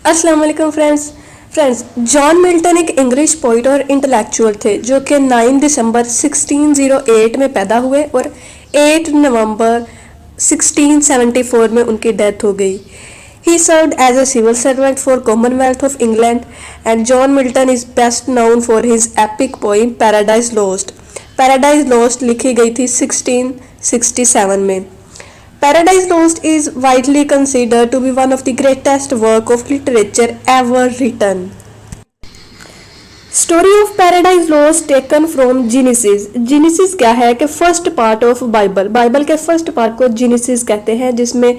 अस्सलाम वालेकुम friends John Milton एक इंग्लिश पोइट और इंटेलेक्चुअल थे जो कि 9 दिसंबर 1608 में पैदा हुए और 8 नवंबर 1674 में उनकी डेथ हो गई। He served as a civil servant for Commonwealth of England and John Milton is best known for his epic poem Paradise Lost। Paradise Lost लिखी गई थी 1667 में। Paradise Lost is widely considered to be one of the greatest work of literature ever written. Story of Paradise Lost taken from Genesis। Genesis क्या है कि first part of Bible के first part को Genesis कहते हैं, जिसमें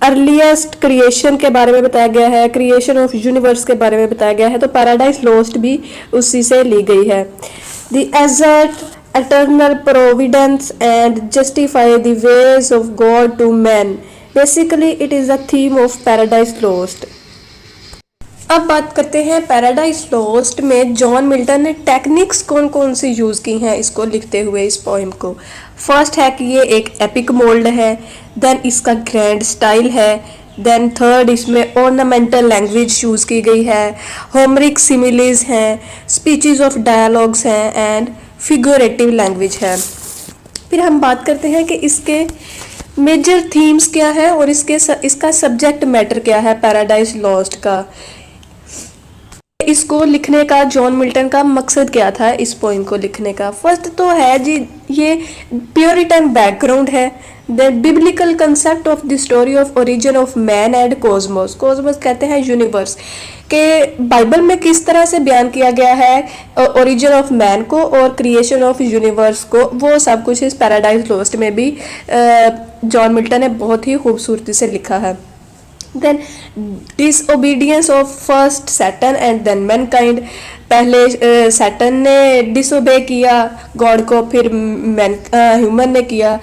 earliest creation के बारे में बताया गया है, क्रिएशन ऑफ यूनिवर्स के बारे में बताया गया है। तो पैराडाइज लॉस्ट भी उसी से ली गई है। The assert eternal providence and justify the ways of God to man। Basically it is the theme of Paradise Lost। अब बात करते हैं पैराडाइज लॉस्ट में जॉन मिल्टन ने टेक्निक्स कौन कौन सी यूज़ की हैं इसको लिखते हुए इस पोएम को। फर्स्ट है कि ये एक एपिक मोल्ड है, देन इसका ग्रैंड स्टाइल है, देन थर्ड इसमें ऑर्नामेंटल लैंग्वेज यूज़ की गई है, होमरिक सिमिलीज हैं, स्पीचेस ऑफ डायलॉग्स हैं एंड फिगरेटिव लैंग्वेज है। फिर हम बात करते हैं कि इसके मेजर थीम्स क्या है और इसका सब्जेक्ट मैटर क्या है पैराडाइज लॉस्ट का। इसको लिखने का जॉन मिल्टन का मकसद क्या था इस पोइम को लिखने का। फर्स्ट तो है जी ये प्योरिटन बैकग्राउंड है, the biblical concept of the story of origin of man and Cosmos. Cosmos कहते हैं यूनिवर्स के बाइबल में किस तरह से बयान किया गया है ओरिजिन ऑफ मैन को और क्रिएशन ऑफ यूनिवर्स को, वो सब कुछ इस पैराडाइज लॉस्ट में भी जॉन मिल्टन ने बहुत ही खूबसूरती से लिखा है। Then disobedience of first Satan and then mankind. पहले सैटर्न ने डिसोबे किया गॉड को, फिर ह्यूमन ने किया।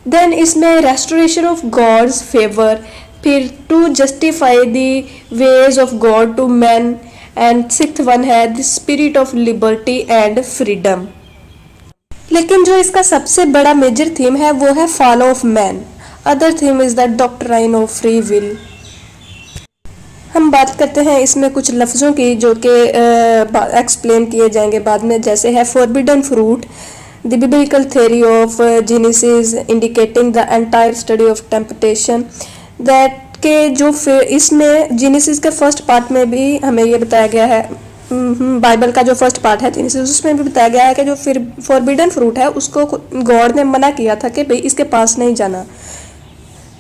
देन इसमें रेस्टोरेशन ऑफ गॉड्स फेवर, फिर to justify the ways of God to man and sixth one है the spirit of liberty and freedom. लेकिन जो इसका सबसे बड़ा मेजर थीम है वो है fall of man. Other theme is the doctrine of free will. हम बात करते हैं इसमें कुछ लफ्ज़ों की जो कि एक्सप्लेन किए जाएंगे बाद में, जैसे है forbidden fruit, the biblical theory of genesis indicating the entire study of temptation. That के जो फिर इसमें जेनेसिस के फर्स्ट पार्ट में भी हमें ये बताया गया है, बाइबल का जो फर्स्ट पार्ट है जेनेसिस, उसमें भी बताया गया है कि जो फिर फॉरबिडन फ्रूट है उसको गॉड ने मना किया था कि भाई इसके पास नहीं जाना,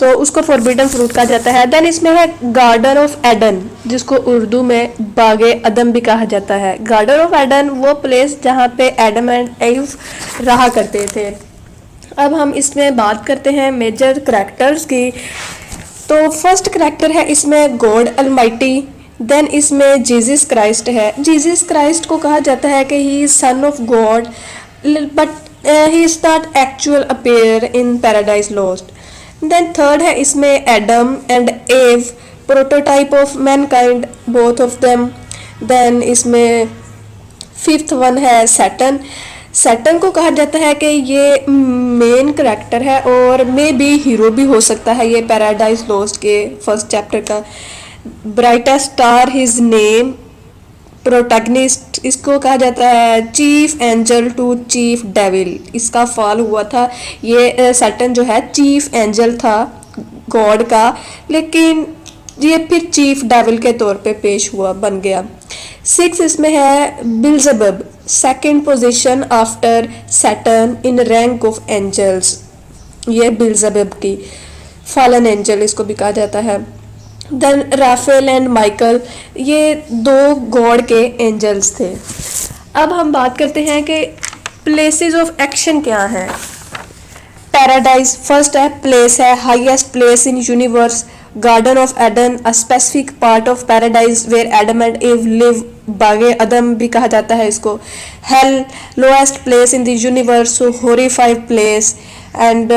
तो उसको फॉरबिडन फ्रूट कहा जाता है। देन इसमें है गार्डन ऑफ एडन, जिसको उर्दू में बागे अदम भी कहा जाता है। गार्डन ऑफ एडन वो प्लेस जहाँ पे एडम एंड एव रहा करते थे। अब हम इसमें बात करते हैं मेजर करैक्टर्स की। तो फर्स्ट करैक्टर है इसमें गॉड अलमाइटी। देन इसमें जीसस क्राइस्ट है। जीसस क्राइस्ट को कहा जाता है कि he is son of God, but he is not actual appear in Paradise Lost. Then third है इसमें Adam and Eve, prototype of mankind both of them. Then इसमें फिफ्थ वन है सैटर्न। सैटर्न को कहा जाता है कि ये मेन करैक्टर है और मे बी हीरो भी हो सकता है ये पैराडाइज लॉस्ट के फर्स्ट चैप्टर का। Brightest star his name, protagonist इसको कहा जाता है chief angel to chief devil. इसका फॉल हुआ था, ये सैटर्न जो है चीफ एंजल था गॉड का, लेकिन ये फिर चीफ डेविल के तौर पे पेश हुआ बन गया। सिक्स इसमें है Beelzebub, second position after Satan in rank of angels. ये बिल्जेबब की फॉलन एंजल इसको भी कहा जाता है। देन राफेल एंड माइकल, ये दो गॉड के एंजल्स थे। अब हम बात करते हैं कि प्लेसेस ऑफ एक्शन क्या हैं। पैराडाइज फर्स्ट है प्लेस है, highest place in universe. Garden of Eden, a specific part of paradise where Adam and Eve live, बागे अदम भी कहा जाता है इसको। Hell, lowest place in the universe, horrified place. And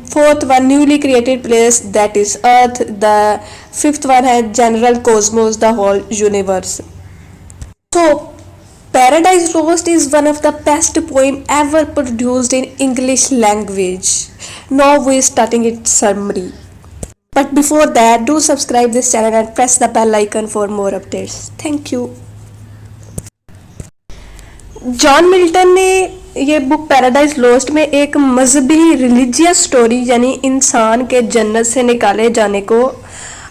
fourth one newly created place that is earth. The fifth one है general cosmos, the whole universe. So Paradise Lost is one of the best poem ever produced in English language. Now we are starting its summary. But before that, do subscribe this channel and press the bell icon for more updates. Thank you. John Milton ने ये book paradise lost में एक मजहबी religious story यानी इंसान के जन्नत से निकाले जाने को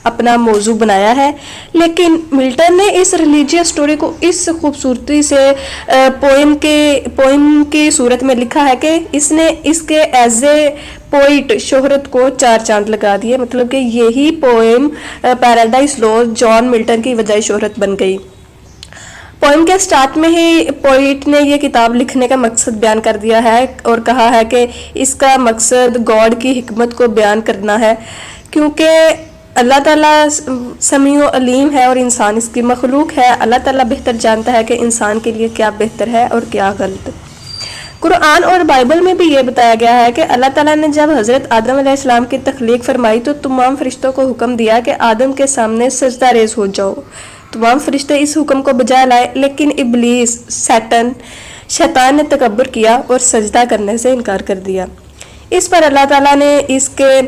अपना मौजू बनाया है, लेकिन मिल्टन ने इस रिलीजियस स्टोरी को इस खूबसूरती से पोइम की सूरत में लिखा है कि इसने इसके एज ए पोइट शोहरत को 4 चांद लगा दिए। मतलब कि यही poem paradise lost John Milton की वजह शोहरत बन गई। पोएम के स्टार्ट में ही पोइट ने ये किताब लिखने का मकसद बयान कर दिया है और कहा है कि इसका मकसद गॉड की हिकमत को बयान करना है, क्योंकि अल्लाह ताला समीउ अलीम है और इंसान इसकी मखलूक है। अल्लाह ताला बेहतर जानता है कि इंसान के लिए क्या बेहतर है और क्या गलत। कुरान और बाइबल में भी ये बताया गया है कि अल्लाह ताला ने जब हज़रत आदम अलैहिस्सलाम की तख्लीक फरमाई तो तमाम फरिश्तों को हुक्म दिया कि आदम के सामने सजदा रेज़ हो जाओ। तमाम फरिश्ते इस हुक्म को बजा लाए, लेकिन इब्लीस शैतान ने तकब्बुर किया और सजदा करने से इनकार कर दिया। इस पर अल्लाह ताला ने इस पर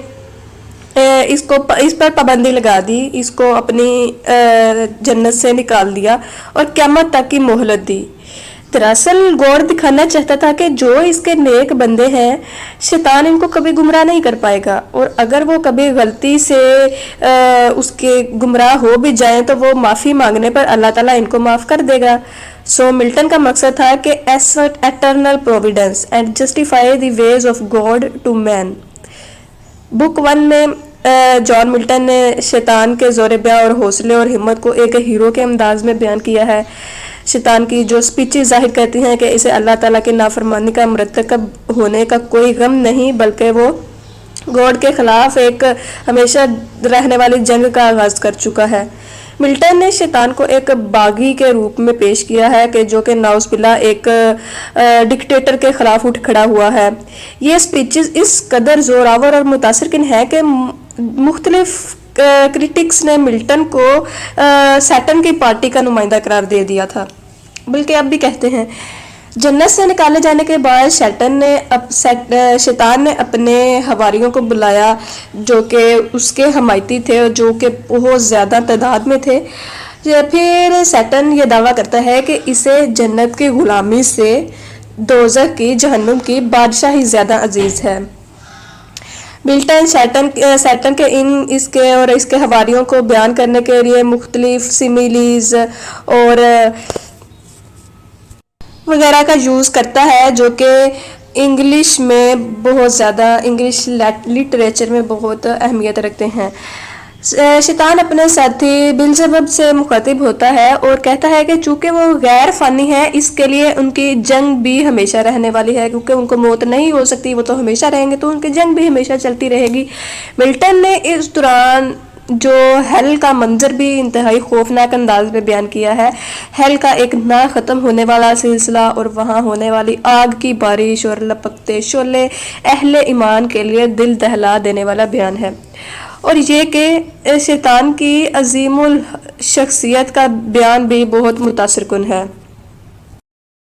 पाबंदी लगा दी, इसको अपनी जन्नत से निकाल दिया और क़यामत तक की मोहलत दी। दरअसल गॉड दिखाना चाहता था कि जो इसके नेक बंदे हैं, शैतान इनको कभी गुमराह नहीं कर पाएगा, और अगर वो कभी गलती से उसके गुमराह हो भी जाएं तो वो माफ़ी मांगने पर अल्लाह ताला इनको माफ़ कर देगा। सो मिल्टन का मकसद था कि assert eternal providence and justify the ways of God to man. Book 1 में जॉन मिल्टन ने शैतान के ज़ोर बयां और हौसले और हिम्मत को एक हीरो के अंदाज में बयान किया है। शैतान की जो स्पीचेस जाहिर करती हैं कि इसे अल्लाह ताला की नाफरमानी का मरतकब होने का कोई गम नहीं, बल्कि वो गॉड के खिलाफ एक हमेशा रहने वाली जंग का आगाज कर चुका है। मिल्टन ने शैतान को एक बागी के रूप में पेश किया है कि जो कि नाउज़बिल्लाह एक डिक्टेटर के खिलाफ उठ खड़ा हुआ है। ये स्पीचेस इस कदर जोरावर और मुतासिरकिन है कि मुख्तलिफ क्रिटिक्स ने मिल्टन को सैटन की पार्टी का नुमाइंदा करार दे दिया था, बल्कि अब भी कहते हैं। जन्नत से निकाले जाने के बाद शैतान ने अपने हवारियों को बुलाया जो कि उसके हमायती थे और जो कि बहुत ज़्यादा तादाद में थे। फिर सैटन ये दावा करता है कि इसे जन्नत की गुलामी से दोज़ख की जहन्नुम की बादशाही ज़्यादा अजीज़ है। मिल्टन सैटन के इसके और इसके हवारियों को बयान करने के लिए मुख्तलिफ सिमिलीज और वगैरह का यूज़ करता है, जो कि इंग्लिश में बहुत ज़्यादा इंग्लिश लिटरेचर में बहुत अहमियत रखते हैं। शैतान अपने साथी बिलज़बब से मुखातिब होता है और कहता है कि चूँकि वो गैर फ़ानी है, इसके लिए उनकी जंग भी हमेशा रहने वाली है, क्योंकि उनको मौत नहीं हो सकती, वो तो हमेशा रहेंगे, तो उनकी जंग भी हमेशा चलती रहेगी। मिल्टन ने इस दौरान जो हेल का मंजर भी इंतहाई खौफनाक अंदाज में बयान किया है। हेल का एक ना ख़त्म होने वाला सिलसिला और वहाँ होने वाली आग की बारिश और लपकते शोले अहले ईमान के लिए दिल दहला देने वाला बयान है। और ये कि शैतान की अजीमुल शख्सियत का बयान भी बहुत मुतासिरकुन है।